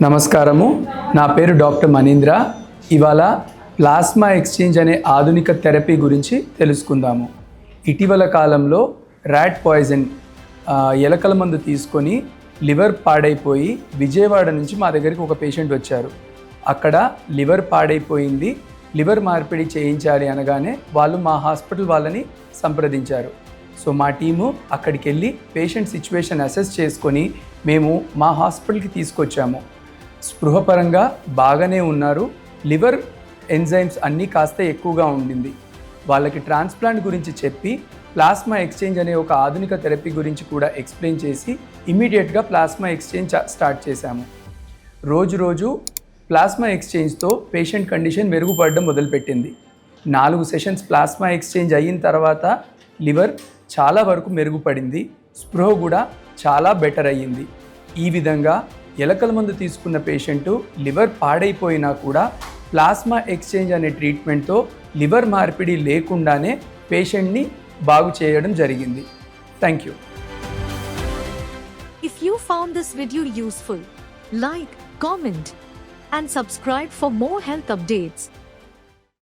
నమస్కారము, నా పేరు డాక్టర్ మనీంద్ర. ఇవాళ ప్లాస్మా ఎక్స్చేంజ్ అనే ఆధునిక థెరపీ గురించి తెలుసుకుందాము. ఇటీవల కాలంలో ర్యాట్ పాయిజన్ ఎలకల మందు తీసుకొని లివర్ పాడైపోయి విజయవాడ నుంచి మా దగ్గరికి ఒక పేషెంట్ వచ్చారు. అక్కడ లివర్ పాడైపోయింది, లివర్ మార్పిడి చేయించాలి అనగానే వాళ్ళు మా హాస్పిటల్ వాళ్ళని సంప్రదించారు. సో మా టీము అక్కడికి వెళ్ళి పేషెంట్ సిచ్యువేషన్ అసెస్ చేసుకొని మేము మా హాస్పిటల్కి తీసుకొచ్చాము. స్పృహపరంగా బాగానే ఉన్నారు. లివర్ ఎంజైమ్స్ అన్నీ కాస్త ఎక్కువగా ఉండింది. వాళ్ళకి ట్రాన్స్ప్లాంట్ గురించి చెప్పి ప్లాస్మా ఎక్స్చేంజ్ అనే ఒక ఆధునిక థెరపీ గురించి కూడా ఎక్స్ప్లెయిన్ చేసి ఇమీడియట్గా ప్లాస్మా ఎక్స్చేంజ్ స్టార్ట్ చేశాము. రోజు ప్లాస్మా ఎక్స్చేంజ్తో పేషెంట్ కండిషన్ మెరుగుపడడం మొదలుపెట్టింది. 4 సెషన్స్ ప్లాస్మా ఎక్స్చేంజ్ అయిన తర్వాత లివర్ చాలా వరకు మెరుగుపడింది, స్పృహ కూడా చాలా బెటర్ అయ్యింది. ఈ విధంగా ఎలకల మందు తీసుకున్న పేషెంటు లివర్ పాడైపోయినా కూడా ప్లాస్మా ఎక్స్చేంజ్ అనే ట్రీట్మెంట్తో లివర్ మార్పిడి లేకుండానే పేషెంట్ని బాగు చేయడం జరిగింది. Thank you. If you found this video useful, like, comment and subscribe for more health updates.